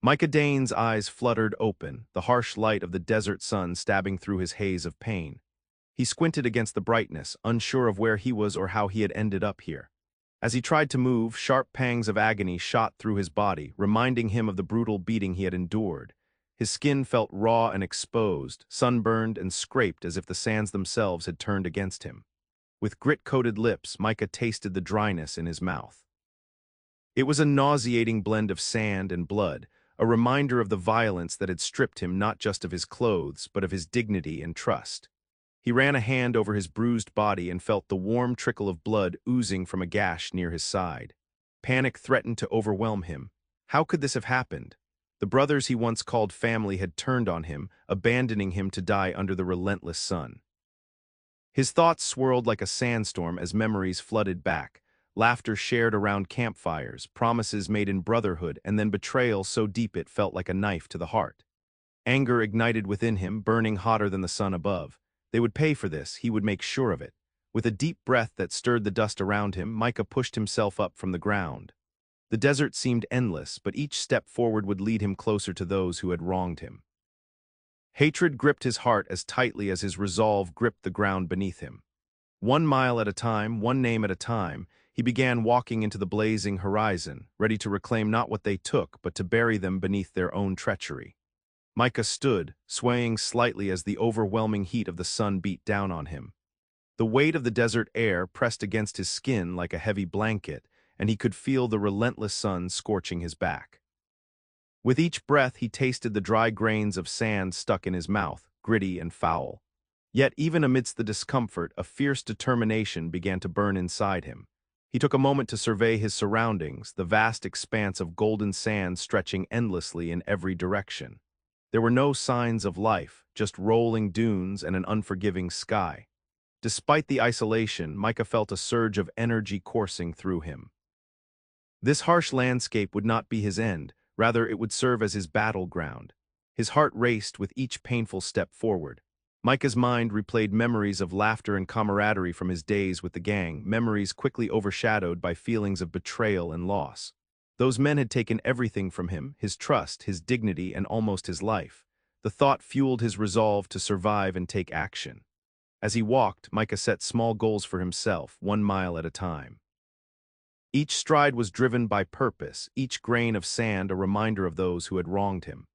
Micah Dane's eyes fluttered open, the harsh light of the desert sun stabbing through his haze of pain. He squinted against the brightness, unsure of where he was or how he had ended up here. As he tried to move, sharp pangs of agony shot through his body, reminding him of the brutal beating he had endured. His skin felt raw and exposed, sunburned and scraped as if the sands themselves had turned against him. With grit-coated lips, Micah tasted the dryness in his mouth. It was a nauseating blend of sand and blood, a reminder of the violence that had stripped him not just of his clothes, but of his dignity and trust. He ran a hand over his bruised body and felt the warm trickle of blood oozing from a gash near his side. Panic threatened to overwhelm him. How could this have happened? The brothers he once called family had turned on him, abandoning him to die under the relentless sun. His thoughts swirled like a sandstorm as memories flooded back. Laughter shared around campfires, promises made in brotherhood, and then betrayal so deep it felt like a knife to the heart. Anger ignited within him, burning hotter than the sun above. They would pay for this, he would make sure of it. With a deep breath that stirred the dust around him, Micah pushed himself up from the ground. The desert seemed endless, but each step forward would lead him closer to those who had wronged him. Hatred gripped his heart as tightly as his resolve gripped the ground beneath him. 1 mile at a time, one name at a time, he began walking into the blazing horizon, ready to reclaim not what they took, but to bury them beneath their own treachery. Micah stood, swaying slightly as the overwhelming heat of the sun beat down on him. The weight of the desert air pressed against his skin like a heavy blanket, and he could feel the relentless sun scorching his back. With each breath, he tasted the dry grains of sand stuck in his mouth, gritty and foul. Yet even amidst the discomfort, a fierce determination began to burn inside him. He took a moment to survey his surroundings, the vast expanse of golden sand stretching endlessly in every direction. There were no signs of life, just rolling dunes and an unforgiving sky. Despite the isolation, Micah felt a surge of energy coursing through him. This harsh landscape would not be his end, rather it would serve as his battleground. His heart raced with each painful step forward. Micah's mind replayed memories of laughter and camaraderie from his days with the gang, memories quickly overshadowed by feelings of betrayal and loss. Those men had taken everything from him, his trust, his dignity, and almost his life. The thought fueled his resolve to survive and take action. As he walked, Micah set small goals for himself, 1 mile at a time. Each stride was driven by purpose, each grain of sand a reminder of those who had wronged him.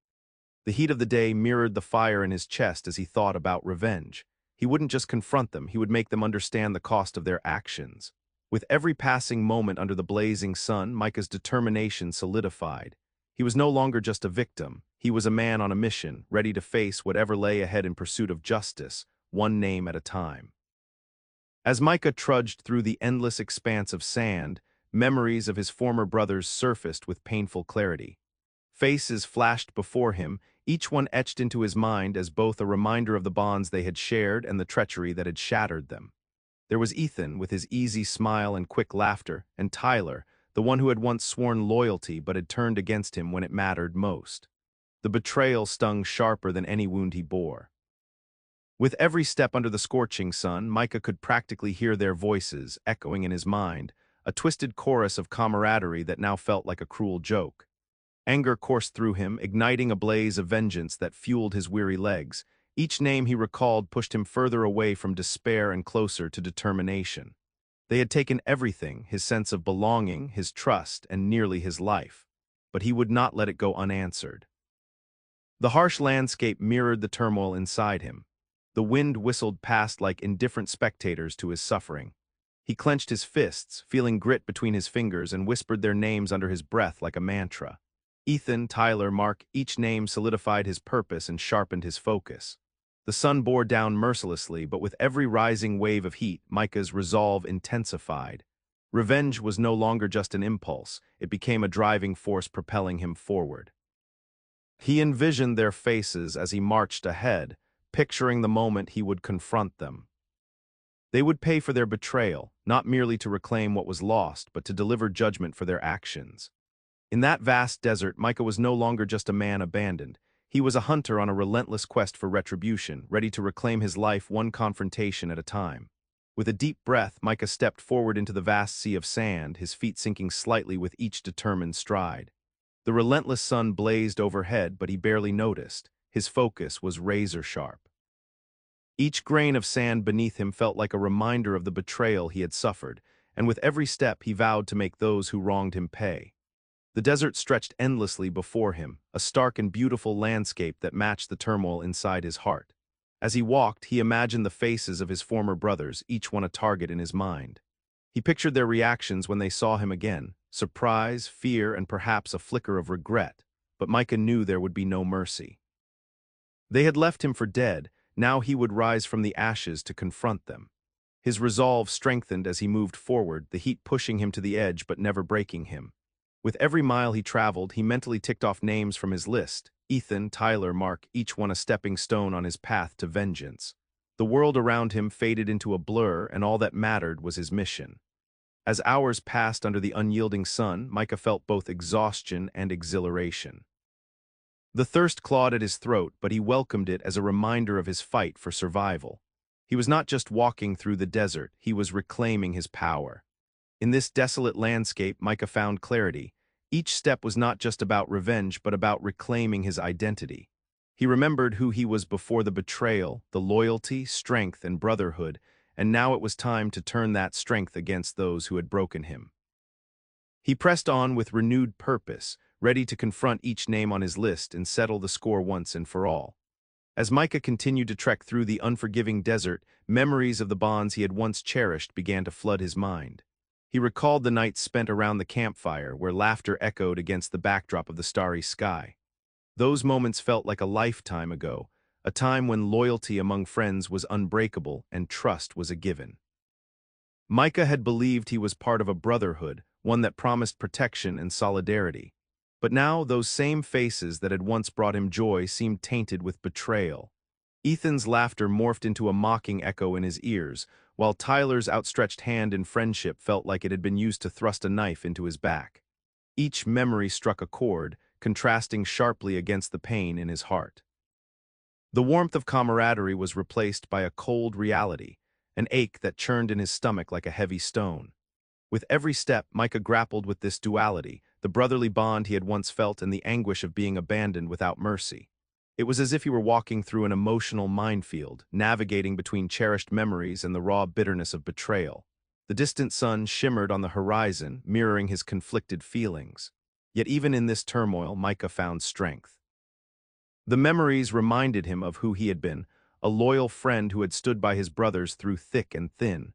The heat of the day mirrored the fire in his chest as he thought about revenge. He wouldn't just confront them, he would make them understand the cost of their actions. With every passing moment under the blazing sun, Micah's determination solidified. He was no longer just a victim. He was a man on a mission, ready to face whatever lay ahead in pursuit of justice, one name at a time. As Micah trudged through the endless expanse of sand, memories of his former brothers surfaced with painful clarity. Faces flashed before him, each one etched into his mind as both a reminder of the bonds they had shared and the treachery that had shattered them. There was Ethan, with his easy smile and quick laughter, and Tyler, the one who had once sworn loyalty but had turned against him when it mattered most. The betrayal stung sharper than any wound he bore. With every step under the scorching sun, Micah could practically hear their voices, echoing in his mind, a twisted chorus of camaraderie that now felt like a cruel joke. Anger coursed through him, igniting a blaze of vengeance that fueled his weary legs. Each name he recalled pushed him further away from despair and closer to determination. They had taken everything, his sense of belonging, his trust, and nearly his life. But he would not let it go unanswered. The harsh landscape mirrored the turmoil inside him. The wind whistled past like indifferent spectators to his suffering. He clenched his fists, feeling grit between his fingers, and whispered their names under his breath like a mantra. Ethan, Tyler, Mark, each name solidified his purpose and sharpened his focus. The sun bore down mercilessly, but with every rising wave of heat, Micah's resolve intensified. Revenge was no longer just an impulse, it became a driving force propelling him forward. He envisioned their faces as he marched ahead, picturing the moment he would confront them. They would pay for their betrayal, not merely to reclaim what was lost, but to deliver judgment for their actions. In that vast desert, Micah was no longer just a man abandoned. He was a hunter on a relentless quest for retribution, ready to reclaim his life one confrontation at a time. With a deep breath, Micah stepped forward into the vast sea of sand, his feet sinking slightly with each determined stride. The relentless sun blazed overhead, but he barely noticed. His focus was razor-sharp. Each grain of sand beneath him felt like a reminder of the betrayal he had suffered, and with every step he vowed to make those who wronged him pay. The desert stretched endlessly before him, a stark and beautiful landscape that matched the turmoil inside his heart. As he walked, he imagined the faces of his former brothers, each one a target in his mind. He pictured their reactions when they saw him again, surprise, fear, and perhaps a flicker of regret, but Micah knew there would be no mercy. They had left him for dead, now he would rise from the ashes to confront them. His resolve strengthened as he moved forward, the heat pushing him to the edge but never breaking him. With every mile he traveled, he mentally ticked off names from his list: Ethan, Tyler, Mark, each one a stepping stone on his path to vengeance. The world around him faded into a blur, and all that mattered was his mission. As hours passed under the unyielding sun, Micah felt both exhaustion and exhilaration. The thirst clawed at his throat, but he welcomed it as a reminder of his fight for survival. He was not just walking through the desert, he was reclaiming his power. In this desolate landscape, Micah found clarity. Each step was not just about revenge, but about reclaiming his identity. He remembered who he was before the betrayal, the loyalty, strength, and brotherhood, and now it was time to turn that strength against those who had broken him. He pressed on with renewed purpose, ready to confront each name on his list and settle the score once and for all. As Micah continued to trek through the unforgiving desert, memories of the bonds he had once cherished began to flood his mind. He recalled the nights spent around the campfire, where laughter echoed against the backdrop of the starry sky. Those moments felt like a lifetime ago, a time when loyalty among friends was unbreakable and trust was a given. Micah had believed he was part of a brotherhood, one that promised protection and solidarity. But now those same faces that had once brought him joy seemed tainted with betrayal. Ethan's laughter morphed into a mocking echo in his ears, while Tyler's outstretched hand in friendship felt like it had been used to thrust a knife into his back. Each memory struck a chord, contrasting sharply against the pain in his heart. The warmth of camaraderie was replaced by a cold reality, an ache that churned in his stomach like a heavy stone. With every step, Micah grappled with this duality, the brotherly bond he had once felt and the anguish of being abandoned without mercy. It was as if he were walking through an emotional minefield, navigating between cherished memories and the raw bitterness of betrayal. The distant sun shimmered on the horizon, mirroring his conflicted feelings. Yet even in this turmoil, Micah found strength. The memories reminded him of who he had been, a loyal friend who had stood by his brothers through thick and thin.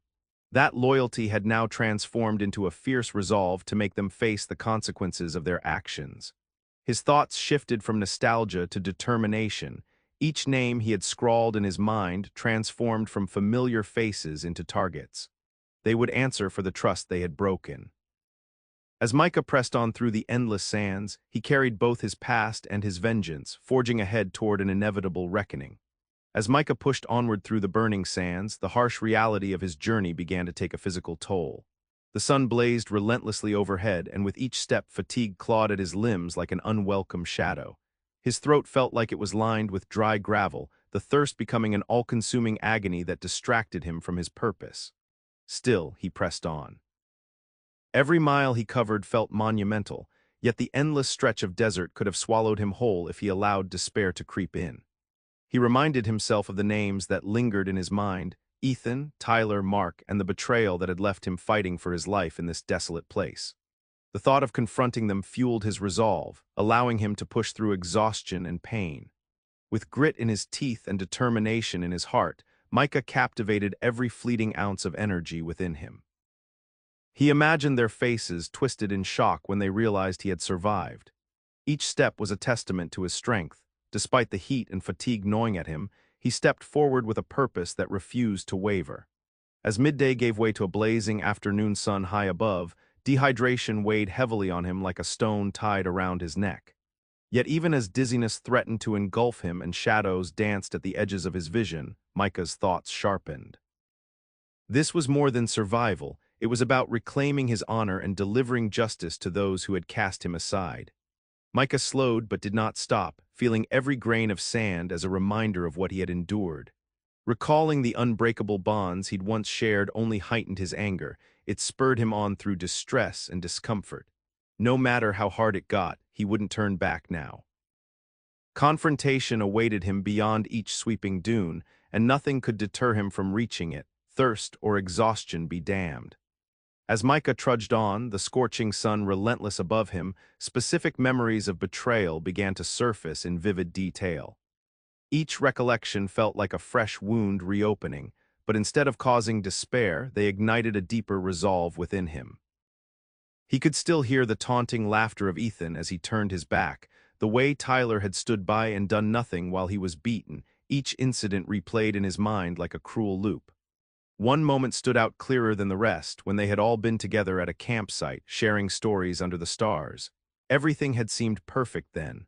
That loyalty had now transformed into a fierce resolve to make them face the consequences of their actions. His thoughts shifted from nostalgia to determination. Each name he had scrawled in his mind transformed from familiar faces into targets. They would answer for the trust they had broken. As Micah pressed on through the endless sands, he carried both his past and his vengeance, forging ahead toward an inevitable reckoning. As Micah pushed onward through the burning sands, the harsh reality of his journey began to take a physical toll. The sun blazed relentlessly overhead, and with each step fatigue clawed at his limbs like an unwelcome shadow. His throat felt like it was lined with dry gravel, the thirst becoming an all-consuming agony that distracted him from his purpose. Still, he pressed on. Every mile he covered felt monumental, yet the endless stretch of desert could have swallowed him whole if he allowed despair to creep in. He reminded himself of the names that lingered in his mind: Ethan, Tyler, Mark, and the betrayal that had left him fighting for his life in this desolate place. The thought of confronting them fueled his resolve, allowing him to push through exhaustion and pain. With grit in his teeth and determination in his heart, Micah captivated every fleeting ounce of energy within him. He imagined their faces twisted in shock when they realized he had survived. Each step was a testament to his strength. Despite the heat and fatigue gnawing at him, he stepped forward with a purpose that refused to waver. As midday gave way to a blazing afternoon sun high above, dehydration weighed heavily on him like a stone tied around his neck. Yet even as dizziness threatened to engulf him and shadows danced at the edges of his vision, Micah's thoughts sharpened. This was more than survival, it was about reclaiming his honor and delivering justice to those who had cast him aside. Micah slowed but did not stop, feeling every grain of sand as a reminder of what he had endured. Recalling the unbreakable bonds he'd once shared only heightened his anger. It spurred him on through distress and discomfort. No matter how hard it got, he wouldn't turn back now. Confrontation awaited him beyond each sweeping dune, and nothing could deter him from reaching it, thirst or exhaustion be damned. As Micah trudged on, the scorching sun relentless above him, specific memories of betrayal began to surface in vivid detail. Each recollection felt like a fresh wound reopening, but instead of causing despair, they ignited a deeper resolve within him. He could still hear the taunting laughter of Ethan as he turned his back, the way Tyler had stood by and done nothing while he was beaten, each incident replayed in his mind like a cruel loop. One moment stood out clearer than the rest, when they had all been together at a campsite, sharing stories under the stars. Everything had seemed perfect then.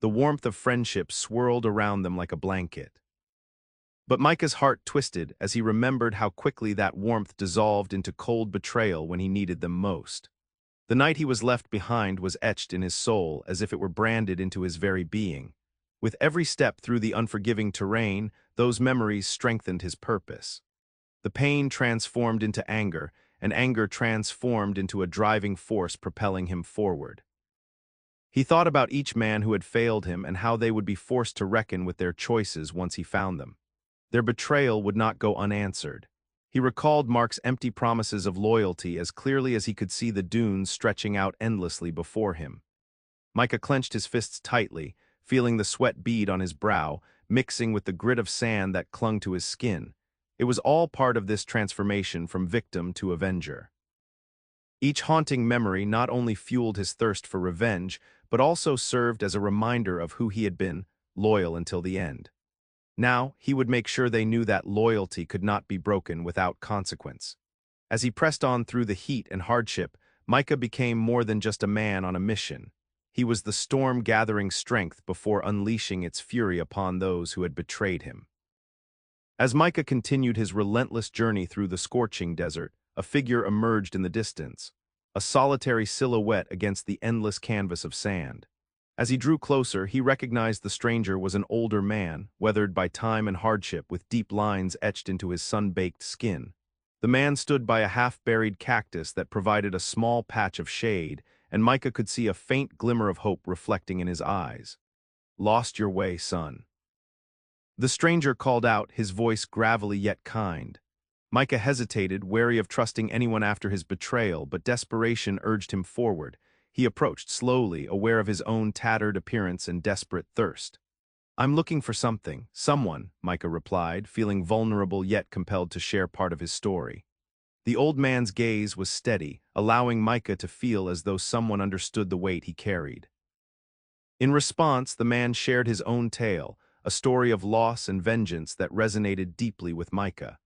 The warmth of friendship swirled around them like a blanket. But Micah's heart twisted as he remembered how quickly that warmth dissolved into cold betrayal when he needed them most. The night he was left behind was etched in his soul as if it were branded into his very being. With every step through the unforgiving terrain, those memories strengthened his purpose. The pain transformed into anger, and anger transformed into a driving force propelling him forward. He thought about each man who had failed him and how they would be forced to reckon with their choices once he found them. Their betrayal would not go unanswered. He recalled Mark's empty promises of loyalty as clearly as he could see the dunes stretching out endlessly before him. Micah clenched his fists tightly, feeling the sweat bead on his brow, mixing with the grit of sand that clung to his skin. It was all part of this transformation from victim to avenger. Each haunting memory not only fueled his thirst for revenge, but also served as a reminder of who he had been, loyal until the end. Now, he would make sure they knew that loyalty could not be broken without consequence. As he pressed on through the heat and hardship, Micah became more than just a man on a mission. He was the storm gathering strength before unleashing its fury upon those who had betrayed him. As Micah continued his relentless journey through the scorching desert, a figure emerged in the distance, a solitary silhouette against the endless canvas of sand. As he drew closer, he recognized the stranger was an older man, weathered by time and hardship with deep lines etched into his sun-baked skin. The man stood by a half-buried cactus that provided a small patch of shade, and Micah could see a faint glimmer of hope reflecting in his eyes. "Lost your way, son." The stranger called out, his voice gravelly yet kind. Micah hesitated, wary of trusting anyone after his betrayal, but desperation urged him forward. He approached slowly, aware of his own tattered appearance and desperate thirst. "I'm looking for something, someone," Micah replied, feeling vulnerable yet compelled to share part of his story. The old man's gaze was steady, allowing Micah to feel as though someone understood the weight he carried. In response, the man shared his own tale, a story of loss and vengeance that resonated deeply with Micah.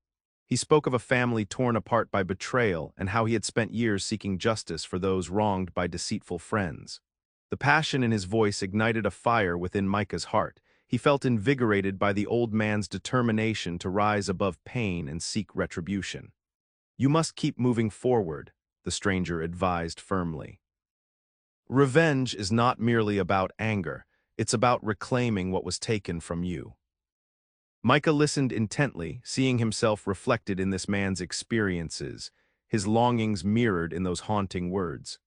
He spoke of a family torn apart by betrayal and how he had spent years seeking justice for those wronged by deceitful friends. The passion in his voice ignited a fire within Micah's heart. He felt invigorated by the old man's determination to rise above pain and seek retribution. "You must keep moving forward," the stranger advised firmly. "Revenge is not merely about anger, it's about reclaiming what was taken from you." Micah listened intently, seeing himself reflected in this man's experiences, his longings mirrored in those haunting words.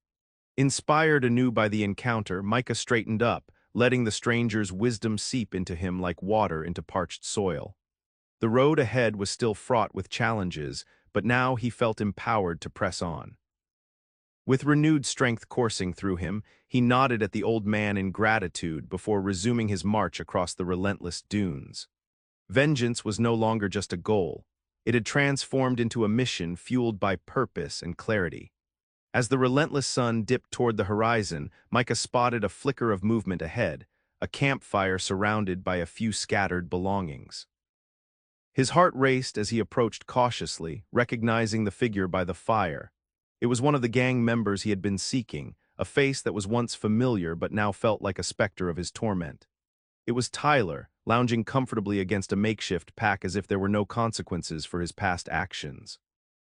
Inspired anew by the encounter, Micah straightened up, letting the stranger's wisdom seep into him like water into parched soil. The road ahead was still fraught with challenges, but now he felt empowered to press on. With renewed strength coursing through him, he nodded at the old man in gratitude before resuming his march across the relentless dunes. Vengeance was no longer just a goal. It had transformed into a mission fueled by purpose and clarity. As the relentless sun dipped toward the horizon, Micah spotted a flicker of movement ahead, a campfire surrounded by a few scattered belongings. His heart raced as he approached cautiously, recognizing the figure by the fire. It was one of the gang members he had been seeking, a face that was once familiar but now felt like a specter of his torment. It was Tyler, lounging comfortably against a makeshift pack as if there were no consequences for his past actions.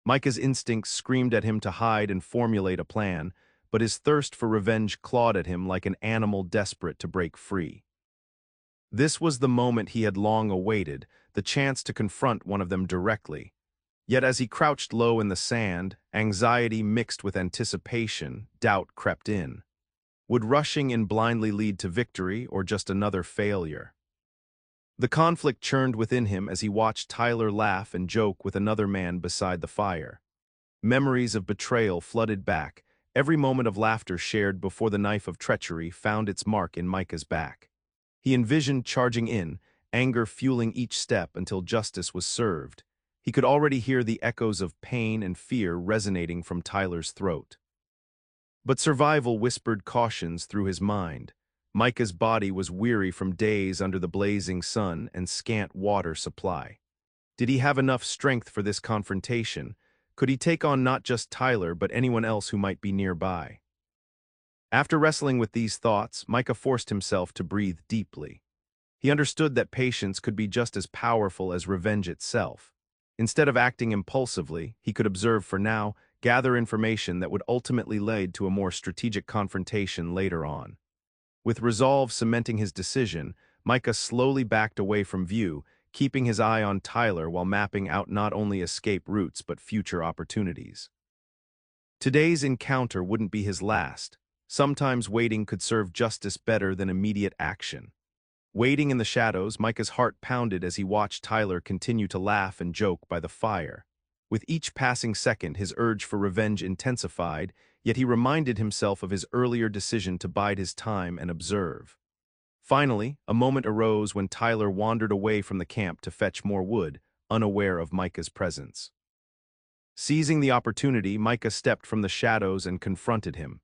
Micah's instincts screamed at him to hide and formulate a plan, but his thirst for revenge clawed at him like an animal desperate to break free. This was the moment he had long awaited, the chance to confront one of them directly. Yet as he crouched low in the sand, anxiety mixed with anticipation, doubt crept in. Would rushing in blindly lead to victory or just another failure? The conflict churned within him as he watched Tyler laugh and joke with another man beside the fire. Memories of betrayal flooded back, every moment of laughter shared before the knife of treachery found its mark in Micah's back. He envisioned charging in, anger fueling each step until justice was served. He could already hear the echoes of pain and fear resonating from Tyler's throat. But survival whispered cautions through his mind. Micah's body was weary from days under the blazing sun and scant water supply. Did he have enough strength for this confrontation? Could he take on not just Tyler but anyone else who might be nearby? After wrestling with these thoughts, Micah forced himself to breathe deeply. He understood that patience could be just as powerful as revenge itself. Instead of acting impulsively, he could observe for now, gather information that would ultimately lead to a more strategic confrontation later on. With resolve cementing his decision, Micah slowly backed away from view, keeping his eye on Tyler while mapping out not only escape routes but future opportunities. Today's encounter wouldn't be his last. Sometimes waiting could serve justice better than immediate action. Waiting in the shadows, Micah's heart pounded as he watched Tyler continue to laugh and joke by the fire. With each passing second, his urge for revenge intensified, yet he reminded himself of his earlier decision to bide his time and observe. Finally, a moment arose when Tyler wandered away from the camp to fetch more wood, unaware of Micah's presence. Seizing the opportunity, Micah stepped from the shadows and confronted him.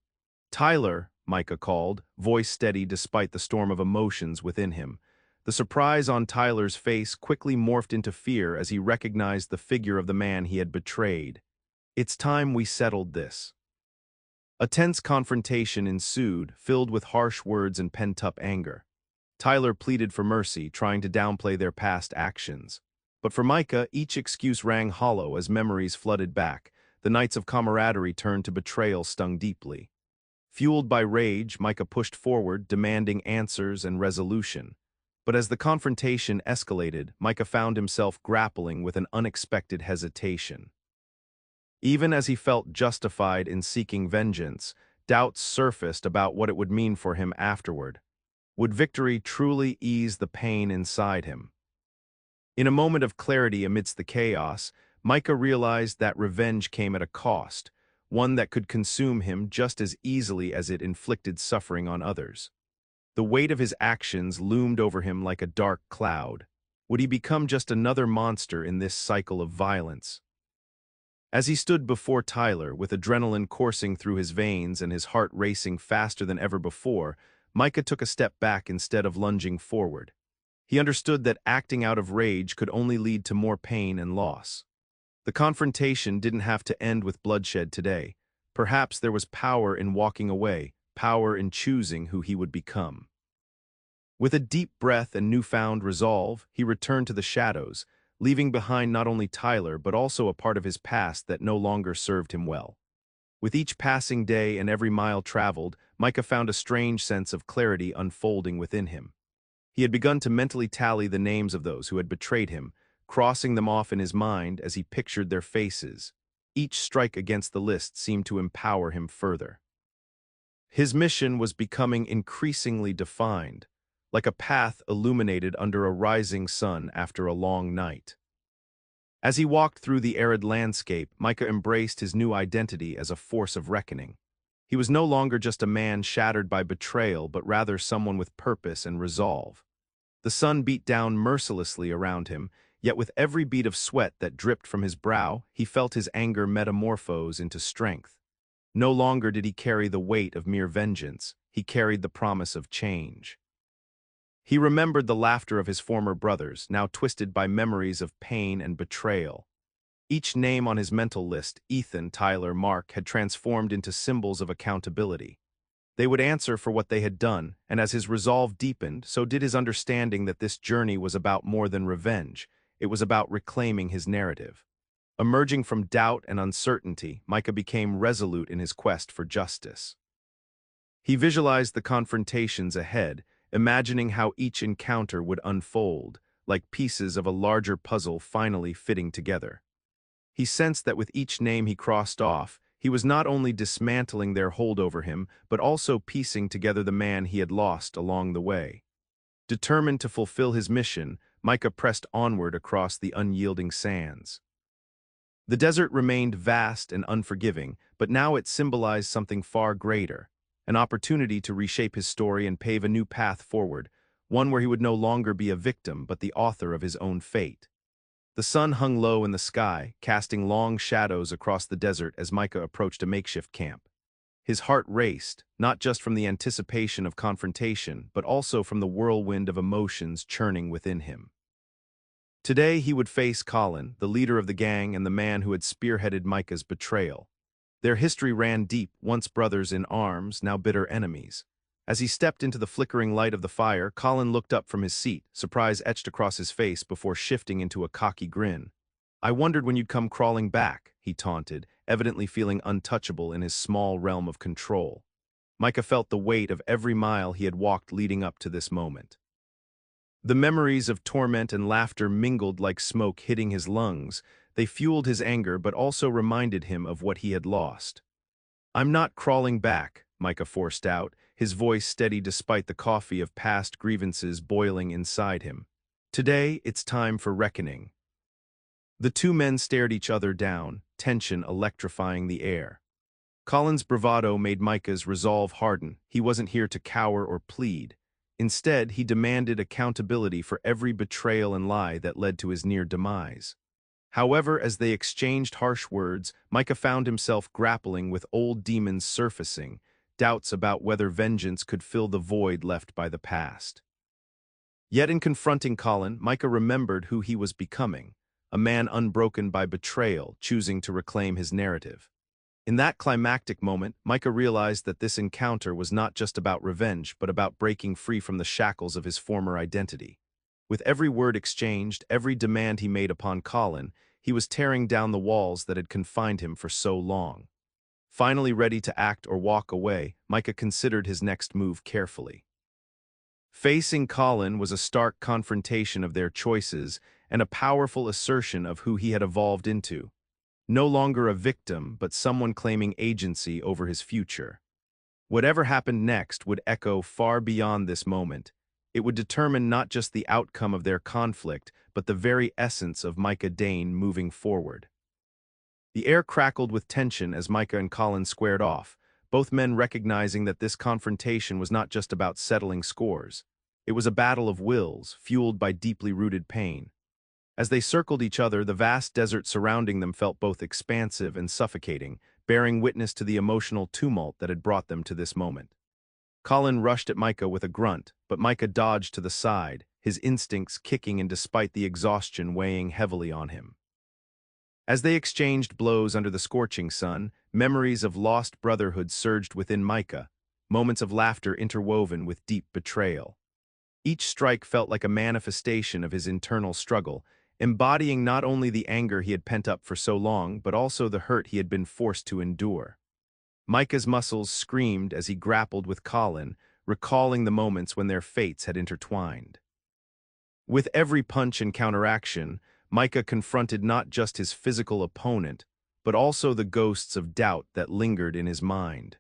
"Tyler," Micah called, voice steady despite the storm of emotions within him. The surprise on Tyler's face quickly morphed into fear as he recognized the figure of the man he had betrayed. "It's time we settled this." A tense confrontation ensued, filled with harsh words and pent-up anger. Tyler pleaded for mercy, trying to downplay their past actions. But for Micah, each excuse rang hollow as memories flooded back. The nights of camaraderie turned to betrayal stung deeply. Fueled by rage, Micah pushed forward, demanding answers and resolution. But as the confrontation escalated, Micah found himself grappling with an unexpected hesitation. Even as he felt justified in seeking vengeance, doubts surfaced about what it would mean for him afterward. Would victory truly ease the pain inside him? In a moment of clarity amidst the chaos, Micah realized that revenge came at a cost, one that could consume him just as easily as it inflicted suffering on others. The weight of his actions loomed over him like a dark cloud. Would he become just another monster in this cycle of violence? As he stood before Tyler, with adrenaline coursing through his veins and his heart racing faster than ever before, Micah took a step back instead of lunging forward. He understood that acting out of rage could only lead to more pain and loss. The confrontation didn't have to end with bloodshed today. Perhaps there was power in walking away, power in choosing who he would become. With a deep breath and newfound resolve, he returned to the shadows, leaving behind not only Tyler but also a part of his past that no longer served him well. With each passing day and every mile traveled, Micah found a strange sense of clarity unfolding within him. He had begun to mentally tally the names of those who had betrayed him, crossing them off in his mind as he pictured their faces. Each strike against the list seemed to empower him further. His mission was becoming increasingly defined, like a path illuminated under a rising sun after a long night. As he walked through the arid landscape, Micah embraced his new identity as a force of reckoning. He was no longer just a man shattered by betrayal, but rather someone with purpose and resolve. The sun beat down mercilessly around him, yet with every bead of sweat that dripped from his brow, he felt his anger metamorphose into strength. No longer did he carry the weight of mere vengeance, he carried the promise of change. He remembered the laughter of his former brothers, now twisted by memories of pain and betrayal. Each name on his mental list, Ethan, Tyler, Mark, had transformed into symbols of accountability. They would answer for what they had done, and as his resolve deepened, so did his understanding that this journey was about more than revenge. It was about reclaiming his narrative. Emerging from doubt and uncertainty, Micah became resolute in his quest for justice. He visualized the confrontations ahead, imagining how each encounter would unfold, like pieces of a larger puzzle finally fitting together. He sensed that with each name he crossed off, he was not only dismantling their hold over him, but also piecing together the man he had lost along the way. Determined to fulfill his mission, Micah pressed onward across the unyielding sands. The desert remained vast and unforgiving, but now it symbolized something far greater, an opportunity to reshape his story and pave a new path forward, one where he would no longer be a victim but the author of his own fate. The sun hung low in the sky, casting long shadows across the desert as Micah approached a makeshift camp. His heart raced, not just from the anticipation of confrontation, but also from the whirlwind of emotions churning within him. Today he would face Colin, the leader of the gang and the man who had spearheaded Micah's betrayal. Their history ran deep, once brothers in arms, now bitter enemies. As he stepped into the flickering light of the fire, Colin looked up from his seat, surprise etched across his face before shifting into a cocky grin. "I wondered when you'd come crawling back," he taunted, evidently feeling untouchable in his small realm of control. Micah felt the weight of every mile he had walked leading up to this moment. The memories of torment and laughter mingled like smoke hitting his lungs. They fueled his anger but also reminded him of what he had lost. "I'm not crawling back," Micah forced out, his voice steady despite the coffee of past grievances boiling inside him. "Today, it's time for reckoning." The two men stared each other down, tension electrifying the air. Colin's bravado made Micah's resolve harden. He wasn't here to cower or plead. Instead, he demanded accountability for every betrayal and lie that led to his near demise. However, as they exchanged harsh words, Micah found himself grappling with old demons surfacing, doubts about whether vengeance could fill the void left by the past. Yet in confronting Colin, Micah remembered who he was becoming, a man unbroken by betrayal, choosing to reclaim his narrative. In that climactic moment, Micah realized that this encounter was not just about revenge, but about breaking free from the shackles of his former identity. With every word exchanged, every demand he made upon Colin, he was tearing down the walls that had confined him for so long. Finally ready to act or walk away, Micah considered his next move carefully. Facing Colin was a stark confrontation of their choices and a powerful assertion of who he had evolved into. No longer a victim, but someone claiming agency over his future. Whatever happened next would echo far beyond this moment. It would determine not just the outcome of their conflict, but the very essence of Micah Dane moving forward. The air crackled with tension as Micah and Colin squared off, both men recognizing that this confrontation was not just about settling scores. It was a battle of wills, fueled by deeply rooted pain. As they circled each other, the vast desert surrounding them felt both expansive and suffocating, bearing witness to the emotional tumult that had brought them to this moment. Colin rushed at Micah with a grunt, but Micah dodged to the side, his instincts kicking in despite the exhaustion weighing heavily on him. As they exchanged blows under the scorching sun, memories of lost brotherhood surged within Micah, moments of laughter interwoven with deep betrayal. Each strike felt like a manifestation of his internal struggle, embodying not only the anger he had pent up for so long, but also the hurt he had been forced to endure. Micah's muscles screamed as he grappled with Colin, recalling the moments when their fates had intertwined. With every punch and counteraction, Micah confronted not just his physical opponent, but also the ghosts of doubt that lingered in his mind.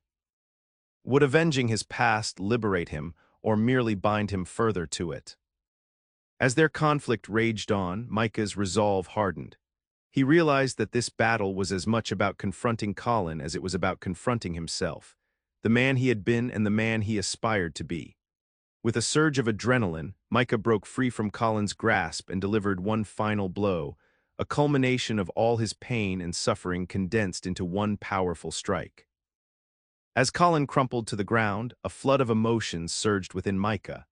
Would avenging his past liberate him, or merely bind him further to it? As their conflict raged on, Micah's resolve hardened. He realized that this battle was as much about confronting Colin as it was about confronting himself, the man he had been and the man he aspired to be. With a surge of adrenaline, Micah broke free from Colin's grasp and delivered one final blow, a culmination of all his pain and suffering condensed into one powerful strike. As Colin crumpled to the ground, a flood of emotions surged within Micah.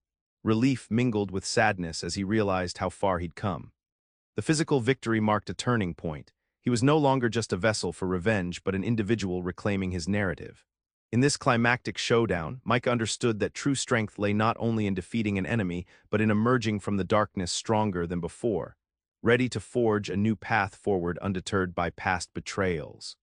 Relief mingled with sadness as he realized how far he'd come. The physical victory marked a turning point. He was no longer just a vessel for revenge, but an individual reclaiming his narrative. In this climactic showdown, Micah understood that true strength lay not only in defeating an enemy, but in emerging from the darkness stronger than before, ready to forge a new path forward undeterred by past betrayals.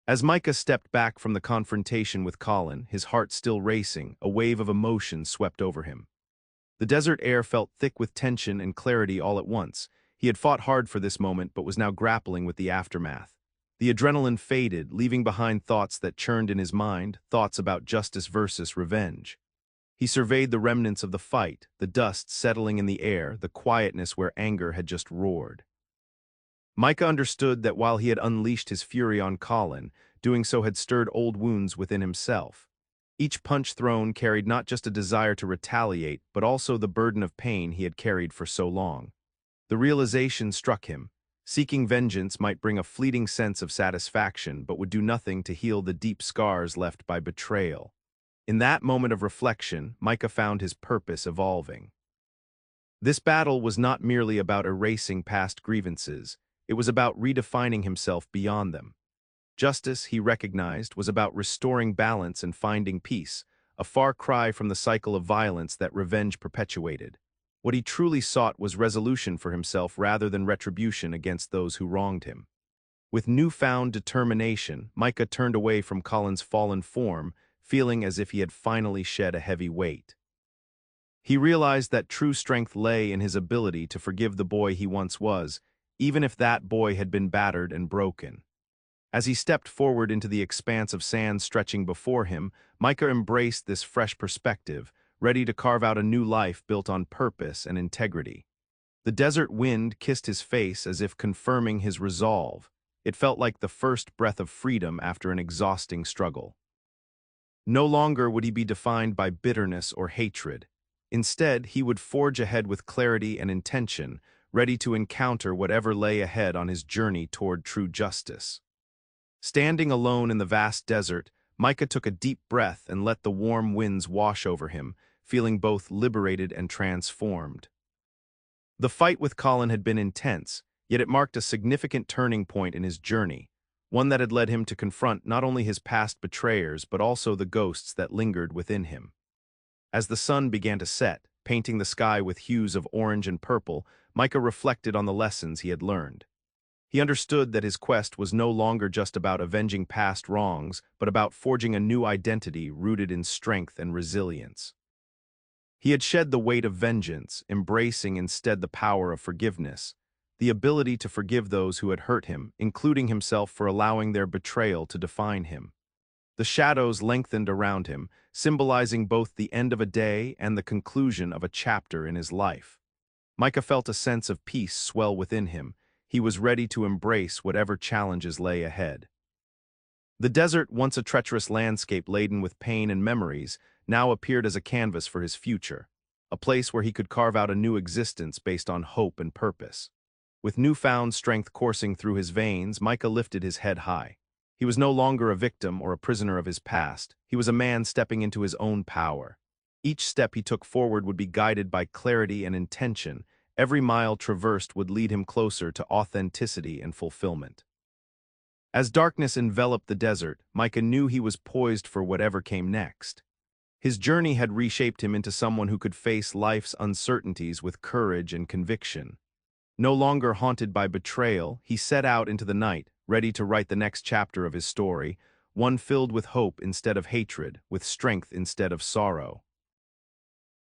As Micah stepped back from the confrontation with Colin, his heart still racing, a wave of emotion swept over him. The desert air felt thick with tension and clarity all at once. He had fought hard for this moment but was now grappling with the aftermath. The adrenaline faded, leaving behind thoughts that churned in his mind, thoughts about justice versus revenge. He surveyed the remnants of the fight, the dust settling in the air, the quietness where anger had just roared. Micah understood that while he had unleashed his fury on Colin, doing so had stirred old wounds within himself. Each punch thrown carried not just a desire to retaliate, but also the burden of pain he had carried for so long. The realization struck him. Seeking vengeance might bring a fleeting sense of satisfaction, but would do nothing to heal the deep scars left by betrayal. In that moment of reflection, Micah found his purpose evolving. This battle was not merely about erasing past grievances, it was about redefining himself beyond them. Justice, he recognized, was about restoring balance and finding peace, a far cry from the cycle of violence that revenge perpetuated. What he truly sought was resolution for himself rather than retribution against those who wronged him. With newfound determination, Micah turned away from Colin's fallen form, feeling as if he had finally shed a heavy weight. He realized that true strength lay in his ability to forgive the boy he once was, even if that boy had been battered and broken. As he stepped forward into the expanse of sand stretching before him, Micah embraced this fresh perspective, ready to carve out a new life built on purpose and integrity. The desert wind kissed his face as if confirming his resolve. It felt like the first breath of freedom after an exhausting struggle. No longer would he be defined by bitterness or hatred. Instead, he would forge ahead with clarity and intention, ready to encounter whatever lay ahead on his journey toward true justice. Standing alone in the vast desert, Micah took a deep breath and let the warm winds wash over him, feeling both liberated and transformed. The fight with Colin had been intense, yet it marked a significant turning point in his journey, one that had led him to confront not only his past betrayers but also the ghosts that lingered within him. As the sun began to set, painting the sky with hues of orange and purple, Micah reflected on the lessons he had learned. He understood that his quest was no longer just about avenging past wrongs, but about forging a new identity rooted in strength and resilience. He had shed the weight of vengeance, embracing instead the power of forgiveness, the ability to forgive those who had hurt him, including himself for allowing their betrayal to define him. The shadows lengthened around him, symbolizing both the end of a day and the conclusion of a chapter in his life. Micah felt a sense of peace swell within him. He was ready to embrace whatever challenges lay ahead. The desert, once a treacherous landscape laden with pain and memories, now appeared as a canvas for his future, a place where he could carve out a new existence based on hope and purpose. With newfound strength coursing through his veins, Micah lifted his head high. He was no longer a victim or a prisoner of his past. He was a man stepping into his own power. Each step he took forward would be guided by clarity and intention. Every mile traversed would lead him closer to authenticity and fulfillment. As darkness enveloped the desert, Micah knew he was poised for whatever came next. His journey had reshaped him into someone who could face life's uncertainties with courage and conviction. No longer haunted by betrayal, he set out into the night, ready to write the next chapter of his story, one filled with hope instead of hatred, with strength instead of sorrow.